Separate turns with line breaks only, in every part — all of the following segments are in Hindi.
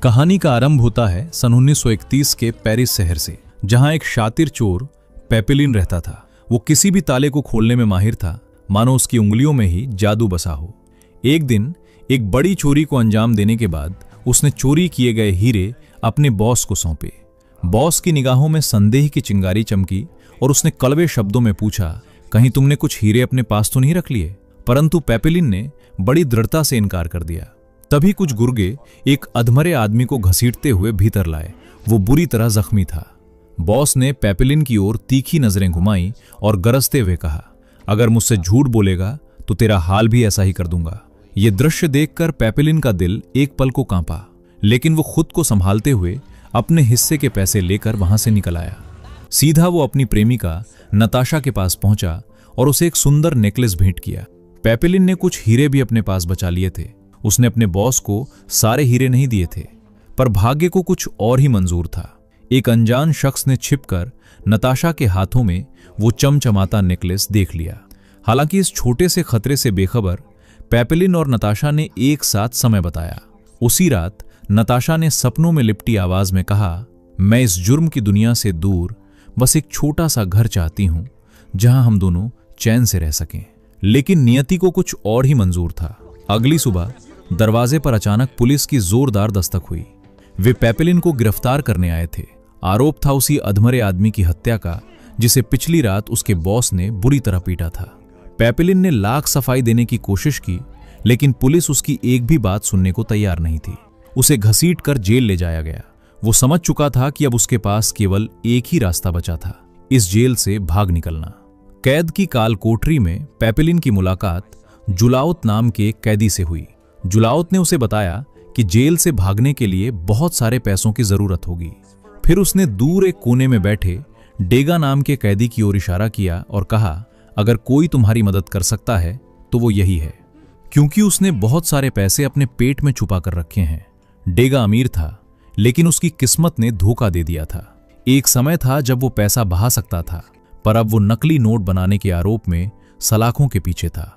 कहानी का आरंभ होता है सन 1931 के पेरिस शहर से, जहां एक शातिर चोर पेपिलिन रहता था। वो किसी भी ताले को खोलने में माहिर था, मानो उसकी उंगलियों में ही जादू बसा हो। एक दिन एक बड़ी चोरी को अंजाम देने के बाद उसने चोरी किए गए हीरे अपने बॉस को सौंपे। बॉस की निगाहों में संदेह की चिंगारी चमकी और उसने कड़वे शब्दों में पूछा, कहीं तुमने कुछ हीरे अपने पास तो नहीं रख लिए? परंतु पेपिलिन ने बड़ी दृढ़ता से इनकार कर दिया। तभी कुछ गुर्गे एक अधमरे आदमी को घसीटते हुए भीतर लाए। वो बुरी तरह जख्मी था। बॉस ने पेपिलिन की ओर तीखी नजरें घुमाई और गरजते हुए कहा, अगर मुझसे झूठ बोलेगा तो तेरा हाल भी ऐसा ही कर दूंगा। ये दृश्य देखकर पेपिलिन का दिल एक पल को कांपा, लेकिन वो खुद को संभालते हुए अपने हिस्से के पैसे लेकर वहां से निकल आया। सीधा वो अपनी प्रेमिका नताशा के पास पहुंचा और उसे एक सुंदर नेकलेस भेंट किया। पेपिलिन ने कुछ हीरे भी अपने पास बचा लिए थे। उसने अपने बॉस को सारे हीरे नहीं दिए थे, पर भाग्य को कुछ और ही मंजूर था। एक अनजान शख्स ने छिपकर नताशा के हाथों में वो चमचमाता नेकलेस देख लिया। हालांकि इस छोटे से खतरे से बेखबर पेपिलिन और नताशा ने एक साथ समय बताया। उसी रात नताशा ने सपनों में लिपटी आवाज में कहा, मैं इस जुर्म की दुनिया से दूर बस एक छोटा सा घर चाहती हूं जहां हम दोनों चैन से रह सकें। लेकिन नियति को कुछ और ही मंजूर था। अगली सुबह दरवाजे पर अचानक पुलिस की जोरदार दस्तक हुई। वे पेपिलिन को गिरफ्तार करने आए थे। आरोप था उसी अधमरे आदमी की हत्या का जिसे पिछली रात उसके बॉस ने बुरी तरह पीटा था। पेपिलिन ने लाख सफाई देने की कोशिश की, लेकिन पुलिस उसकी एक भी बात सुनने को तैयार नहीं थी। उसे घसीट कर जेल ले जाया गया। वो समझ चुका था कि अब उसके पास केवल एक ही रास्ता बचा था, इस जेल से भाग निकलना। कैद की काल कोठरी में पेपिलिन की मुलाकात जुलाउत नाम के कैदी से हुई। जुलाउत ने उसे बताया कि जेल से भागने के लिए बहुत सारे पैसों की जरूरत होगी। फिर उसने दूर एक कोने में बैठे डेगा नाम के कैदी की ओर इशारा किया और कहा, अगर कोई तुम्हारी मदद कर सकता है तो वो यही है, क्योंकि उसने बहुत सारे पैसे अपने पेट में छुपा कर रखे हैं। डेगा अमीर था, लेकिन उसकी किस्मत ने धोखा दे दिया था। एक समय था जब वो पैसा बहा सकता था, पर अब वो नकली नोट बनाने के आरोप में सलाखों के पीछे था।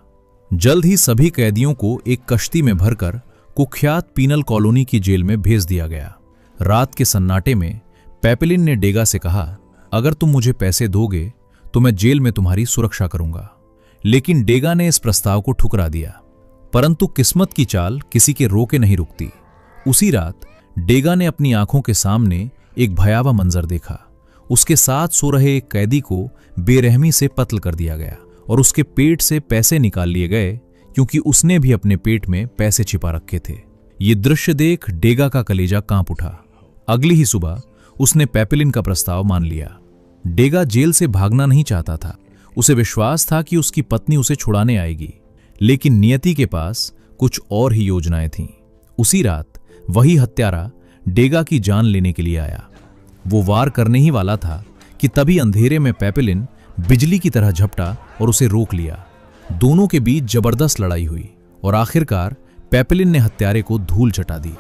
जल्द ही सभी कैदियों को एक कश्ती में भरकर कुख्यात पीनल कॉलोनी की जेल में भेज दिया गया। रात के सन्नाटे में पेपिलिन ने डेगा से कहा, अगर तुम मुझे पैसे दोगे तो मैं जेल में तुम्हारी सुरक्षा करूंगा। लेकिन डेगा ने इस प्रस्ताव को ठुकरा दिया। परंतु किस्मत की चाल किसी के रोके नहीं रुकती। उसी रात डेगा ने अपनी आंखों के सामने एक भयावह मंजर देखा। उसके साथ सो रहे एक कैदी को बेरहमी से कत्ल कर दिया गया और उसके पेट से पैसे निकाल लिए गए, क्योंकि उसने भी अपने पेट में पैसे छिपा रखे थे। ये दृश्य देख डेगा का कलेजा कांप उठा। अगली ही सुबह उसने पेपिलिन का प्रस्ताव मान लिया। डेगा जेल से भागना नहीं चाहता था। उसे विश्वास था कि उसकी पत्नी उसे छुड़ाने आएगी, लेकिन नियति के पास कुछ और ही योजनाएं थीं। उसी रात वही हत्यारा डेगा की जान लेने के लिए आया। वो वार करने ही वाला था कि तभी अंधेरे में पेपिलिन बिजली की तरह झपटा और उसे रोक लिया। दोनों के बीच जबरदस्त लड़ाई हुई और आखिरकार पेपिलिन ने हत्यारे को धूल चटा दी।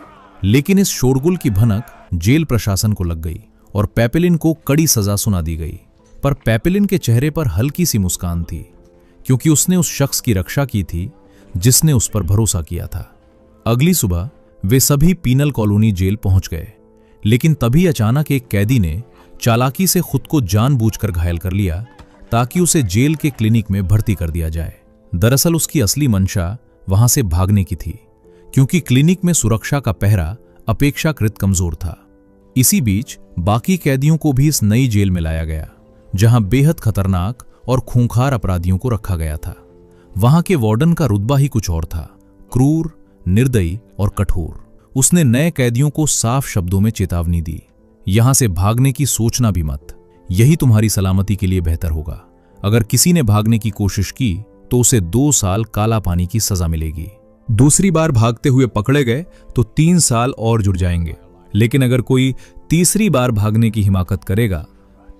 लेकिन इस शोरगुल की भनक जेल प्रशासन को लग गई और पेपिलिन को कड़ी सजा सुना दी गई। पर पेपिलिन के चेहरे पर हल्की सी मुस्कान थी, क्योंकि उसने उस शख्स की रक्षा की थी जिसने उस पर भरोसा किया था। अगली सुबह वे सभी पीनल कॉलोनी जेल पहुंच गए, लेकिन तभी अचानक एक कैदी ने चालाकी से खुद को जानबूझकर घायल कर लिया ताकि उसे जेल के क्लिनिक में भर्ती कर दिया जाए। दरअसल उसकी असली मंशा वहां से भागने की थी, क्योंकि क्लिनिक में सुरक्षा का पहरा अपेक्षाकृत कमजोर था। इसी बीच बाकी कैदियों को भी इस नई जेल में लाया गया, जहां बेहद खतरनाक और खूंखार अपराधियों को रखा गया था। वहां के वार्डन का रुतबा ही कुछ और था, क्रूर, निर्दयी और कठोर। उसने नए कैदियों को साफ शब्दों में चेतावनी दी, यहां से भागने की सोचना भी मत, यही तुम्हारी सलामती के लिए बेहतर होगा। अगर किसी ने भागने की कोशिश की तो उसे 2 साल काला पानी की सजा मिलेगी। दूसरी बार भागते हुए पकड़े गए तो 3 साल और जुड़ जाएंगे। लेकिन अगर कोई तीसरी बार भागने की हिमाकत करेगा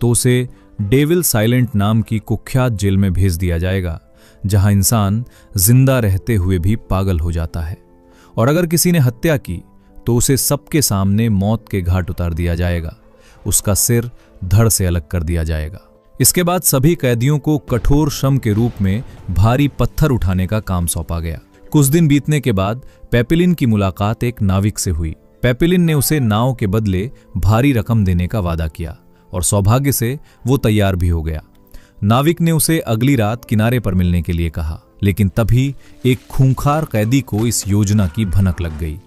तो उसे डेविल साइलेंट नाम की कुख्यात जेल में भेज दिया जाएगा, जहां इंसान जिंदा रहते हुए भी पागल हो जाता है। और अगर किसी ने हत्या की तो उसे सबके सामने मौत के घाट उतार दिया जाएगा। उसका सिर धड़ से अलग कर दिया जाएगा। इसके बाद सभी कैदियों को कठोर श्रम के रूप में भारी पत्थर उठाने का काम सौंपा गया। कुछ दिन बीतने के बाद पेपिलिन की मुलाकात एक नाविक से हुई। पेपिलिन ने उसे नाव के बदले भारी रकम देने का वादा किया और सौभाग्य से वो तैयार भी हो गया। नाविक ने उसे अगली रात किनारे पर मिलने के लिए कहा, लेकिन तभी एक खूंखार कैदी को इस योजना की भनक लग गई।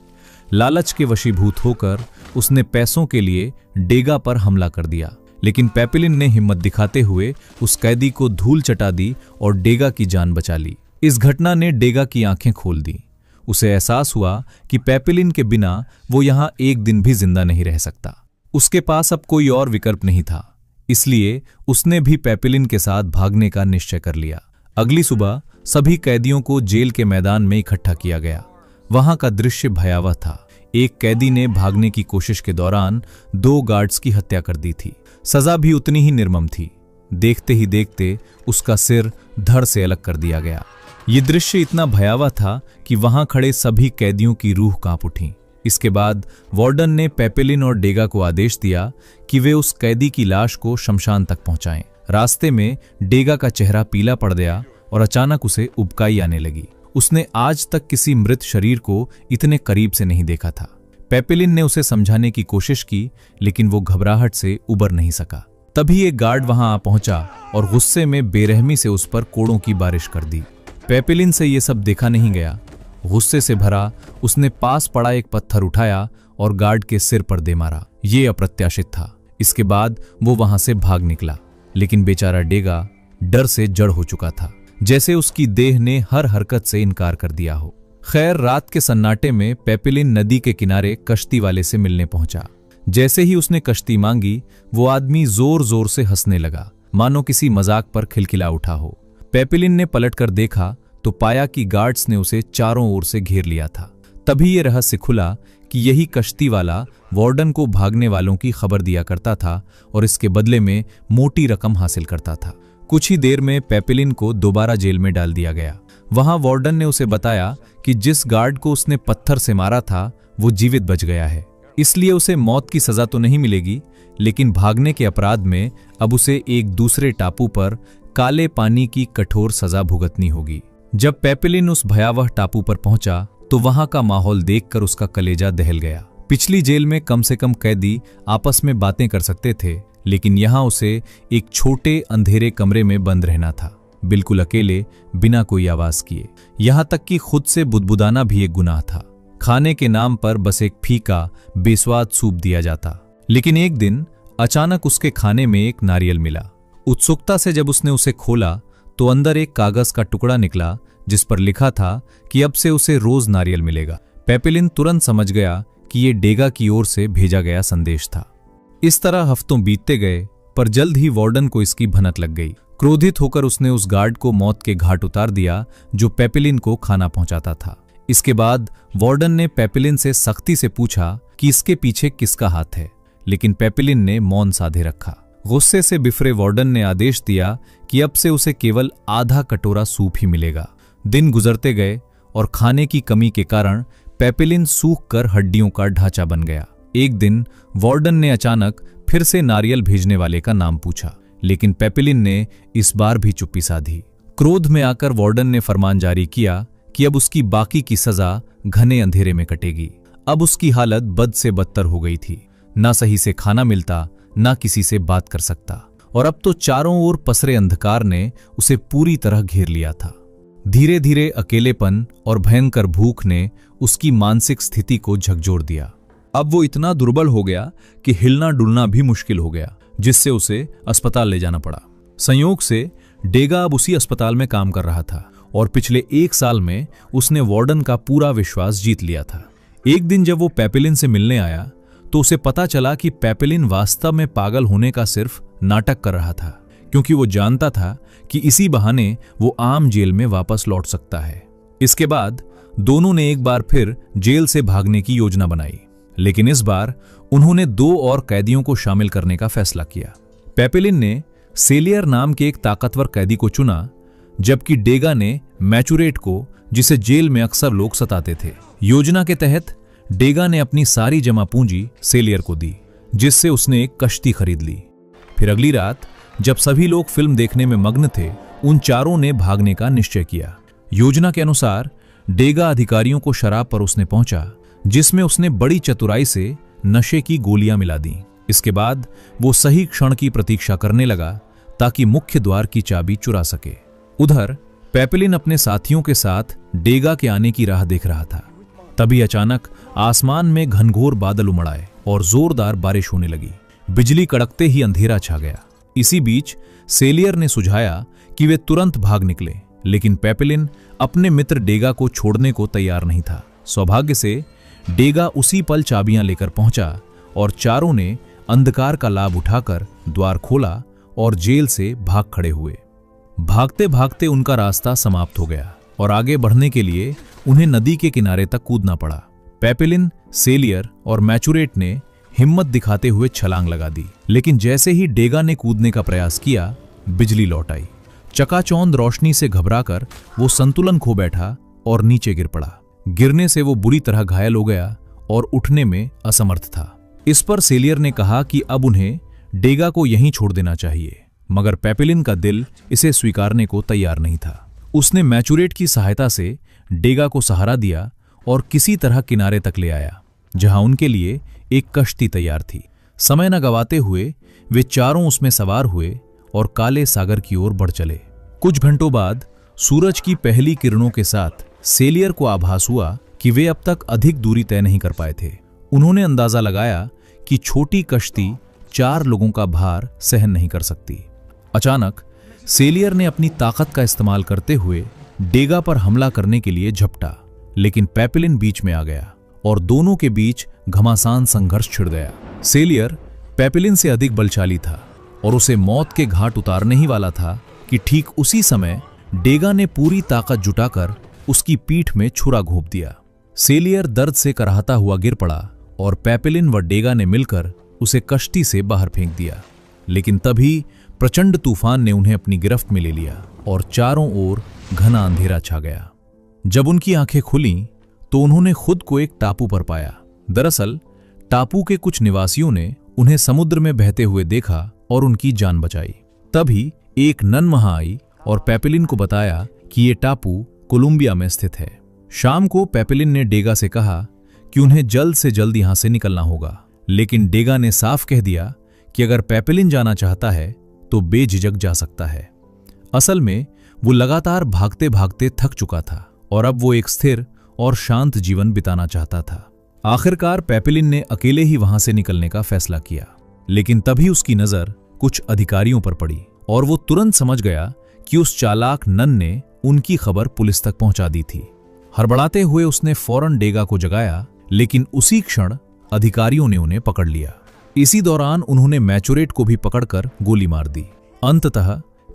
लालच के वशीभूत होकर उसने पैसों के लिए डेगा पर हमला कर दिया, लेकिन पेपिलिन ने हिम्मत दिखाते हुए उस कैदी को धूल चटा दी और डेगा की जान बचा ली। इस घटना ने डेगा की आंखें खोल दी। उसे एहसास हुआ कि पेपिलिन के बिना वो यहां एक दिन भी जिंदा नहीं रह सकता। उसके पास अब कोई और विकल्प नहीं था, इसलिए उसने भी पेपिलिन के साथ भागने का निश्चय कर लिया। अगली सुबह सभी कैदियों को जेल के मैदान में इकट्ठा किया गया। वहां का दृश्य भयावह था। एक कैदी ने भागने की कोशिश के दौरान 2 गार्ड्स की हत्या कर दी थी। सजा भी उतनी ही निर्मम थी। देखते ही देखते उसका सिर धड़ से अलग कर दिया गया। ये दृश्य इतना भयावह था कि वहां खड़े सभी कैदियों की रूह कांप उठी। इसके बाद वार्डन ने पेपिलिन और डेगा को आदेश दिया कि वे उस कैदी की लाश को शमशान तक पहुंचाएं। रास्ते में डेगा का चेहरा पीला पड़ गया और अचानक उसे उबकाई आने लगी। उसने आज तक किसी मृत शरीर को इतने करीब से नहीं देखा था। पेपिलिन ने उसे समझाने की कोशिश की, लेकिन वो घबराहट से उबर नहीं सका। तभी एक गार्ड वहां आ पहुंचा और गुस्से में बेरहमी से उस पर कोड़ों की बारिश कर दी। पेपिलिन से ये सब देखा नहीं गया। गुस्से से भरा उसने पास पड़ा एक पत्थर उठाया और गार्ड के सिर पर दे मारा। ये अप्रत्याशित था। इसके बाद वो वहां से भाग निकला, लेकिन बेचारा डेगा डर से जड़ हो चुका था, जैसे उसकी देह ने हर हरकत से इनकार कर दिया हो। खैर, रात के सन्नाटे में पेपिलिन नदी के किनारे कश्ती वाले से मिलने पहुंचा। जैसे ही उसने कश्ती मांगी, वो आदमी जोर जोर से हंसने लगा, मानो किसी मजाक पर खिलखिला उठा हो। पेपिलिन ने पलटकर देखा तो पाया कि गार्ड्स ने उसे चारों ओर से घेर लिया था। तभी ये रहस्य खुला कि यही कश्ती वाला वार्डन को भागने वालों की खबर दिया करता था और इसके बदले में मोटी रकम हासिल करता था। कुछ ही देर में पेपिलिन को दोबारा जेल में डाल दिया गया। वहां वार्डन ने उसे बताया कि जिस गार्ड को उसने पत्थर से मारा था वो जीवित बच गया है, इसलिए उसे मौत की सजा तो नहीं मिलेगी, लेकिन भागने के अपराध में अब उसे एक दूसरे टापू पर काले पानी की कठोर सजा भुगतनी होगी। जब पेपिलिन उस भयावह टापू पर पहुंचा तो वहां का माहौल देखकर उसका कलेजा दहल गया। पिछली जेल में कम से कम कैदी आपस में बातें कर सकते थे, लेकिन यहां उसे एक छोटे अंधेरे कमरे में बंद रहना था, बिल्कुल अकेले, बिना कोई आवाज किए। यहां तक कि खुद से बुदबुदाना भी एक गुनाह था। खाने के नाम पर बस एक फीका बेस्वाद सूप दिया जाता। लेकिन एक दिन अचानक उसके खाने में एक नारियल मिला। उत्सुकता से जब उसने उसे खोला तो अंदर एक कागज का टुकड़ा निकला जिस पर लिखा था कि अब से उसे रोज नारियल मिलेगा। पेपिलिन तुरंत समझ गया कि ये डेगा की ओर से भेजा गया संदेश था। इस तरह हफ्तों बीतते गए, पर जल्द ही वार्डन को इसकी भनक लग गई। क्रोधित होकर उसने उस गार्ड को मौत के घाट उतार दिया जो पेपिलिन को खाना पहुंचाता था। इसके बाद वार्डन ने पेपिलिन से सख्ती से पूछा कि इसके पीछे किसका हाथ है, लेकिन पेपिलिन ने मौन साधे रखा। गुस्से से बिफरे वार्डन ने आदेश दिया कि अब से उसे केवल आधा कटोरा सूप ही मिलेगा। दिन गुजरते गए और खाने की कमी के कारण पेपिलिन सूख कर हड्डियों का ढांचा बन गया। एक दिन वार्डन ने अचानक फिर से नारियल भेजने वाले का नाम पूछा, लेकिन पेपिलिन ने इस बार भी चुप्पी साधी। क्रोध में आकर वार्डन ने फरमान जारी किया कि अब उसकी बाकी की सजा घने अंधेरे में कटेगी। अब उसकी हालत बद से बदतर हो गई थी। ना सही से खाना मिलता, ना किसी से बात कर सकता, और अब तो चारों ओर पसरे अंधकार ने उसे पूरी तरह घेर लिया था। धीरे धीरे अकेलेपन और भयंकर भूख ने उसकी मानसिक स्थिति को झकझोर दिया। अब वो इतना दुर्बल हो गया कि हिलना डुलना भी मुश्किल हो गया, जिससे उसे अस्पताल ले जाना पड़ा। संयोग से डेगा अब उसी अस्पताल में काम कर रहा था और पिछले 1 साल में उसने वार्डन का पूरा विश्वास जीत लिया था। एक दिन जब वो पेपिलिन से मिलने आया तो उसे पता चला कि पेपिलिन वास्तव में पागल होने का सिर्फ नाटक कर रहा था, क्योंकि वो जानता था कि इसी बहाने वो आम जेल में वापस लौट सकता है। इसके बाद दोनों ने एक बार फिर जेल से भागने की योजना बनाई, लेकिन इस बार उन्होंने 2 और कैदियों को शामिल करने का फैसला किया। पेपिलिन ने सेलियर नाम के एक ताकतवर कैदी को चुना, जबकि डेगा ने मैचुरेट को, जिसे जेल में अक्सर लोग सताते थे। योजना के तहत डेगा ने अपनी सारी जमा पूंजी सेलियर को दी, जिससे उसने एक कश्ती खरीद ली। फिर अगली रात जब सभी लोग फिल्म देखने में मग्न थे, उन चारों ने भागने का निश्चय किया। योजना के अनुसार डेगा अधिकारियों को शराब परोसने पहुंचा, जिसमें उसने बड़ी चतुराई से नशे की गोलियां मिला दी। इसके बाद वो सही क्षण की प्रतीक्षा करने लगा ताकि मुख्य द्वार की चाबी चुरा सके। उधर पेपिलिन अपने साथियों के साथ डेगा के आने की राह देख रहा था। तभी अचानक आसमान में घनघोर बादल उमड़ आए और जोरदार बारिश होने लगी। बिजली कड़कते ही अंधेरा छा गया। इसी बीच सेलियर ने सुझाया कि वे तुरंत भाग निकले, लेकिन पेपिलिन अपने मित्र डेगा को छोड़ने को तैयार नहीं था। सौभाग्य से डेगा उसी पल चाबियां लेकर पहुंचा और चारों ने अंधकार का लाभ उठाकर द्वार खोला और जेल से भाग खड़े हुए। भागते भागते उनका रास्ता समाप्त हो गया और आगे बढ़ने के लिए उन्हें नदी के किनारे तक कूदना पड़ा। पेपिलिन, सेलियर और मैचुरेट ने हिम्मत दिखाते हुए छलांग लगा दी, लेकिन जैसे ही डेगा ने कूदने का प्रयास किया, बिजली लौट आई। चकाचौंध रोशनी से घबराकर वो संतुलन खो बैठा और नीचे गिर पड़ा। गिरने से वो बुरी तरह घायल हो गया और उठने में असमर्थ था। इस पर सेलियर ने कहा कि अब उन्हें डेगा को यहीं छोड़ देना चाहिए, मगर पेपिलिन का दिल इसे स्वीकारने को तैयार नहीं था। उसने मैचुरेट की सहायता से डेगा को सहारा दिया और किसी तरह किनारे तक ले आया, जहां उनके लिए एक कश्ती तैयार थी। समय न गवाते हुए वे चारों उसमें सवार हुए और काले सागर की ओर बढ़ चले। कुछ घंटों बाद सूरज की पहली किरणों के साथ सेलियर को आभास हुआ कि वे अब तक अधिक दूरी तय नहीं कर पाए थे। उन्होंने अंदाजा लगाया कि छोटी कश्ती 4 लोगों का भार सहन नहीं कर सकती। अचानक सेलियर ने अपनी ताकत का इस्तेमाल करते हुए डेगा पर हमला करने के लिए झपटा, लेकिन पेपिलिन बीच में आ गया और दोनों के बीच घमासान संघर्ष छिड़ गया। सेलियर पेपिलिन से अधिक बलशाली था और उसे मौत के घाट उतारने ही वाला था कि ठीक उसी समय डेगा ने पूरी ताकत जुटाकर उसकी पीठ में छुरा घोंप दिया। सेलियर दर्द से कराहता हुआ गिर पड़ा और पेपिलिन व डेगा ने मिलकर उसे कश्ती से बाहर फेंक दिया। लेकिन तभी प्रचंड तूफान ने उन्हें अपनी गिरफ्त में ले लिया और चारों ओर घना अंधेरा छा गया। जब उनकी आंखें खुलीं तो उन्होंने खुद को एक टापू पर पाया। दरअसल टापू के कुछ निवासियों ने उन्हें समुद्र में बहते हुए देखा और उनकी जान बचाई। तभी एक नन वहां आई और पेपिलिन को बताया कि ये टापू कोलंबिया में स्थित है। शाम को पेपिलिन ने डेगा से कहा कि उन्हें जल्द से जल्द यहां से निकलना होगा, लेकिन डेगा ने साफ कह दिया कि अगर पेपिलिन जाना चाहता है तो बेझिझक जा सकता है। असल में वो लगातार भागते भागते थक चुका था और अब वो एक स्थिर और शांत जीवन बिताना चाहता था। आखिरकार पेपिलिन ने अकेले ही वहां से निकलने का फैसला किया, लेकिन तभी उसकी नजर कुछ अधिकारियों पर पड़ी और वो तुरंत समझ गया कि उस चालाक नन ने उनकी खबर पुलिस तक पहुंचा दी थी। हड़बड़ाते हुए उसने फौरन डेगा को जगाया, लेकिन उसी क्षण अधिकारियों ने उन्हें पकड़ लिया। इसी दौरान उन्होंने मैचुरेट को भी पकड़कर गोली मार दी। अंततः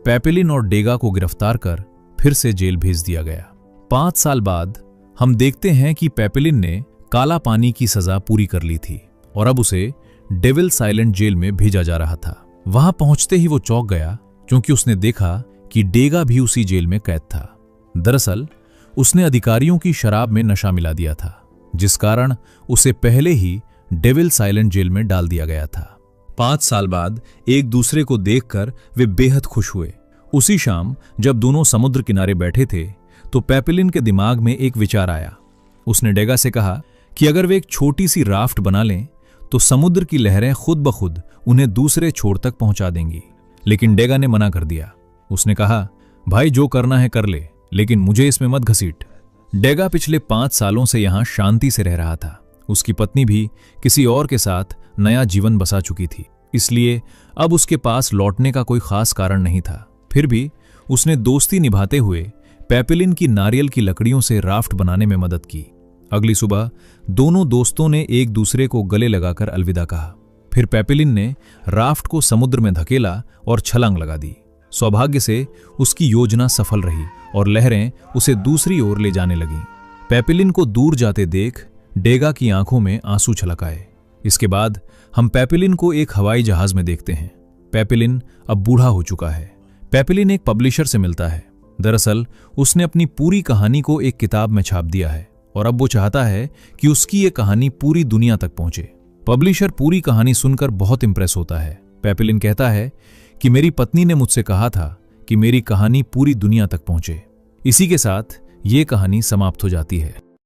पेपिलिन और डेगा को गिरफ्तार कर फिर से जेल भेज दिया गया। 5 साल बाद हम देखते हैं कि पेपिलिन ने काला पानी की सजा पूरी कर ली थी और अब उसे डेविल्स आइलैंड जेल में भेजा जा रहा था। वहां पहुंचते ही वो चौंक गया, क्योंकि उसने देखा कि डेगा भी उसी जेल में कैद था। दरअसल उसने अधिकारियों की शराब में नशा मिला दिया था, जिस कारण उसे पहले ही डेविल्स आइलैंड जेल में डाल दिया गया था। 5 साल बाद एक दूसरे को देखकर वे बेहद खुश हुए। उसी शाम जब दोनों समुद्र किनारे बैठे थे तो पेपिलिन के दिमाग में एक विचार आया। उसने डेगा से कहा कि अगर वे एक छोटी सी राफ्ट बना लें तो समुद्र की लहरें खुद ब खुद उन्हें दूसरे छोर तक पहुंचा देंगी। लेकिन डेगा ने मना कर दिया। उसने कहा, भाई जो करना है कर ले, लेकिन मुझे इसमें मत घसीट। डेगा पिछले 5 सालों से यहां शांति से रह रहा था। उसकी पत्नी भी किसी और के साथ नया जीवन बसा चुकी थी, इसलिए अब उसके पास लौटने का कोई खास कारण नहीं था। फिर भी उसने दोस्ती निभाते हुए पेपिलिन की नारियल की लकड़ियों से राफ्ट बनाने में मदद की। अगली सुबह दोनों दोस्तों ने एक दूसरे को गले लगाकर अलविदा कहा। फिर पेपिलिन ने राफ्ट को समुद्र में धकेला और छलांग लगा दी। सौभाग्य से उसकी योजना सफल रही और लहरें उसे दूसरी ओर ले जाने लगीं। पेपिलिन को दूर जाते देख डेगा की आंखों में आंसू छलक आए। इसके बाद हम पेपिलिन को एक हवाई जहाज में देखते हैं। पेपिलिन अब बूढ़ा हो चुका है। पेपिलिन एक पब्लिशर से मिलता है। दरअसल उसने अपनी पूरी कहानी को एक किताब में छाप दिया है और अब वो चाहता है कि उसकी ये कहानी पूरी दुनिया तक पहुंचे। पब्लिशर पूरी कहानी सुनकर बहुत इंप्रेस होता है। पेपिलिन कहता है कि मेरी पत्नी ने मुझसे कहा था कि मेरी कहानी पूरी दुनिया तक पहुंचे। इसी के साथ ये कहानी समाप्त हो जाती है।